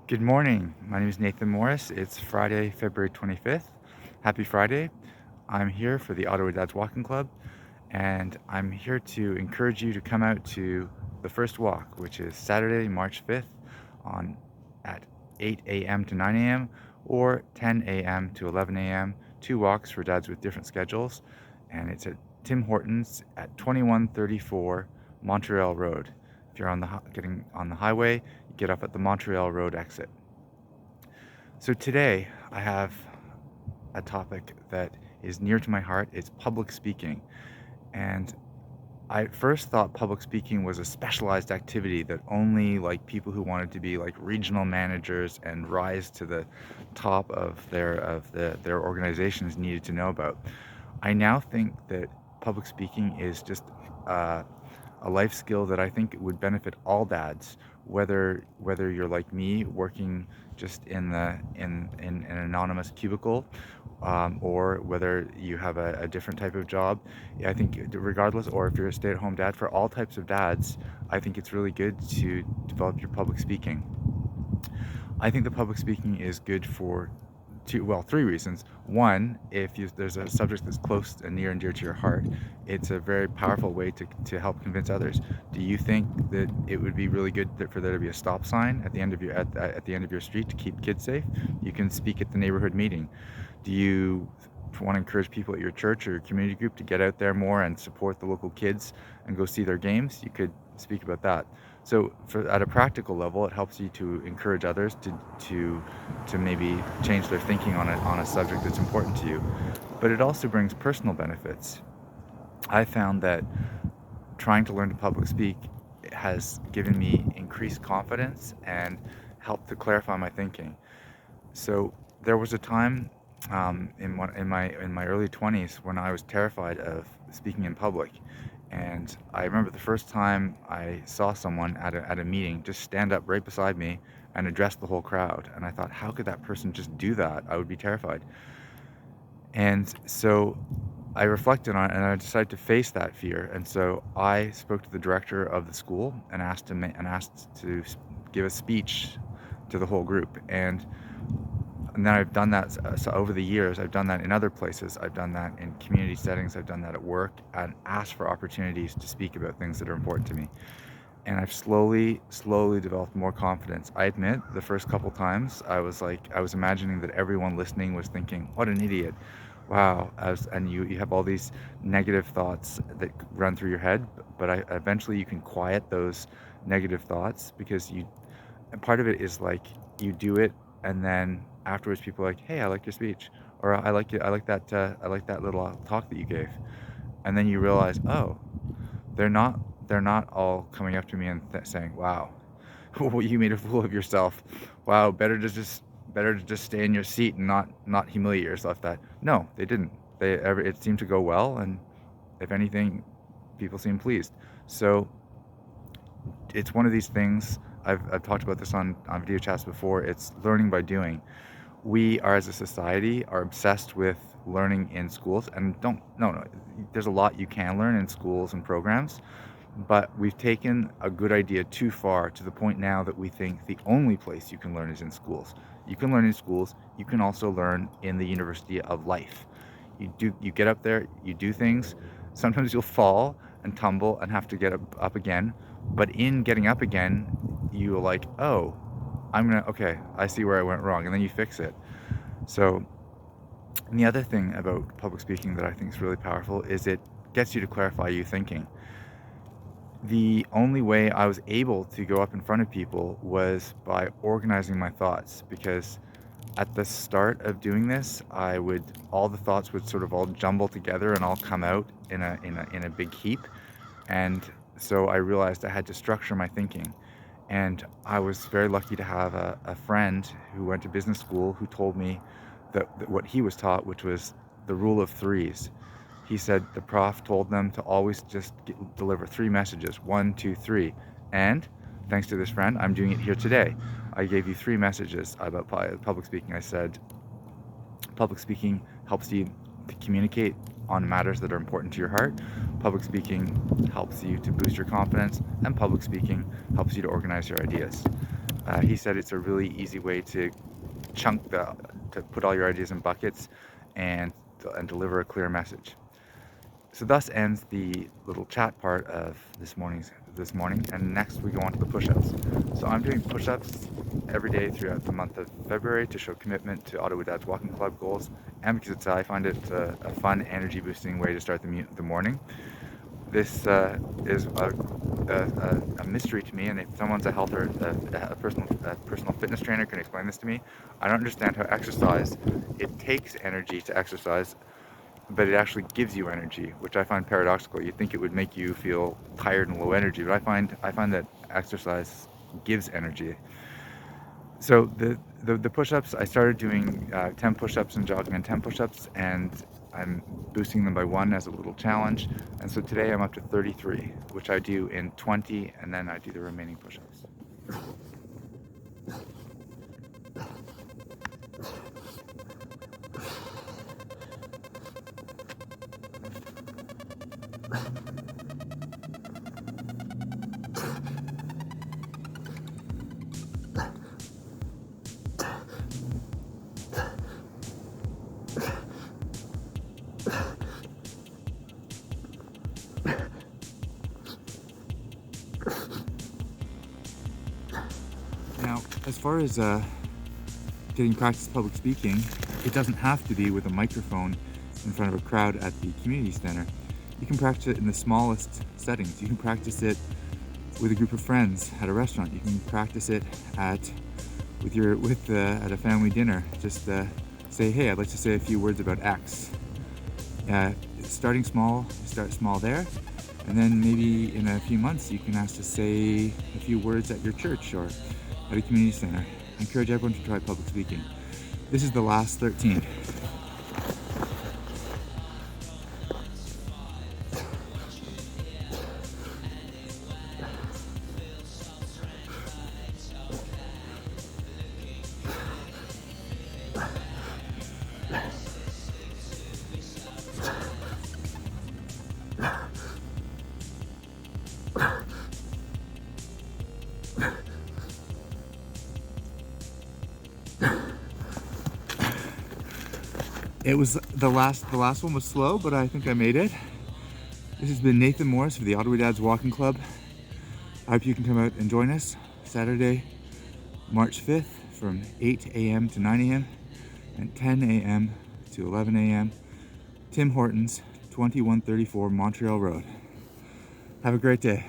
Good morning. My name is Nathan Morris. It's Friday, February 25th. Happy Friday. I'm here for the Ottawa Dads Walking Club, and I'm here to encourage you to come out to the first walk, which is Saturday, March 5th on at 8 a.m. to 9 a.m. or 10 a.m. to 11 a.m. Two walks for dads with different schedules, and it's at Tim Hortons at 2134 Montreal Road. If you're getting on the highway, you get off at the Montreal Road exit. So today I have a topic that is near to my heart. It's public speaking. And I at first thought public speaking was a specialized activity that only like people who wanted to be like regional managers and rise to the top of their organizations needed to know about. I now think that public speaking is just uh, a life skill that I think would benefit all dads, whether you're like me, working just in an anonymous cubicle, or whether you have a different type of job. Yeah, I think regardless, or if you're a stay-at-home dad, for all types of dads, I think it's really good to develop your public speaking. I think the public speaking is good for three reasons. One, if there's a subject that's close and near and dear to your heart, it's a very powerful way to help convince others. Do you think that it would be really good for there to be a stop sign at the end of at the end of your street to keep kids safe? You can speak at the neighborhood meeting. Do you want to encourage people at your church or your community group to get out there more and support the local kids and go see their games? You could speak about that. So at a practical level, it helps you to encourage others to maybe change their thinking on a subject that's important to you. But it also brings personal benefits. I found that trying to learn to public speak has given me increased confidence and helped to clarify my thinking. So there was a time in my early 20s when I was terrified of speaking in public. And I remember the first time I saw someone at a meeting just stand up right beside me and address the whole crowd. And I thought, how could that person just do that? I would be terrified. And so I reflected on it and I decided to face that fear. And so I spoke to the director of the school and asked to give a speech to the whole group. And then I've done that, so over the years, I've done that in other places. I've done that in community settings. I've done that at work and asked for opportunities to speak about things that are important to me. And I've slowly developed more confidence. I admit the first couple times I was imagining that everyone listening was thinking, what an idiot. Wow. And you have all these negative thoughts that run through your head, but eventually you can quiet those negative thoughts because and part of it is like you do it, and then afterwards people are like, hey, I like your speech, or I like it, I like that little talk that you gave. And then you realize, oh, they're not all coming up to me and saying, wow, you made a fool of yourself. Wow, better to just stay in your seat and not humiliate yourself. That no, they didn't. It seemed to go well, and if anything, people seemed pleased. So it's one of these things. I've talked about this on video chats before. It's learning by doing. We are, as a society, are obsessed with learning in schools, and don't no there's a lot you can learn in schools and programs, but we've taken a good idea too far to the point now that we think the only place you can learn is in schools. You can learn in schools. You can also learn in the university of life. You get up there, you do things. Sometimes you'll fall and tumble and have to get up again, but in getting up again, you're like, oh, okay, I see where I went wrong, and then you fix it. So, and the other thing about public speaking that I think is really powerful is it gets you to clarify your thinking. The only way I was able to go up in front of people was by organizing my thoughts, because at the start of doing this, all the thoughts would sort of all jumble together and all come out in a big heap. And so I realized I had to structure my thinking. And I was very lucky to have a friend who went to business school who told me that what he was taught, which was the rule of threes. He said the prof told them to always just deliver three messages, 1, 2, 3. And thanks to this friend, I'm doing it here today. I gave you three messages about public speaking. I said, public speaking helps you to communicate on matters that are important to your heart. Public speaking helps you to boost your confidence, and public speaking helps you to organize your ideas. He said it's a really easy way to to put all your ideas in buckets and deliver a clear message. So thus ends the little chat part of this morning, and next we go on to the push-ups. So I'm doing push-ups every day throughout the month of February to show commitment to Ottawa Dad's Walking Club goals, and because I find it a fun, energy-boosting way to start the morning. This is a mystery to me, and if someone's a health or a personal fitness trainer can explain this to me. I don't understand how exercise, it takes energy to exercise, but it actually gives you energy, which I find paradoxical. You'd think it would make you feel tired and low energy, but I find that exercise gives energy. So the push-ups, I started doing 10 push-ups and jogging and 10 push-ups, and I'm boosting them by 1 as a little challenge. And so today I'm up to 33, which I do in 20, and then I do the remaining push-ups. Now, as far as getting practice public speaking, it doesn't have to be with a microphone in front of a crowd at the community center. You can practice it in the smallest settings. You can practice it with a group of friends at a restaurant. You can practice it at a family dinner. Just say, hey, I'd like to say a few words about X. Starting small, start small there, and then maybe in a few months you can ask to say a few words at your church or at a community center. I encourage everyone to try public speaking. This is the last 13. It was the last one was slow, but I think I made it. This has been Nathan Morris for the Ottawa Dad's Walking Club. I hope you can come out and join us Saturday, March 5th from 8 a.m. to 9 a.m. and 10 a.m. to 11 a.m. Tim Hortons, 2134 Montreal Road. Have a great day.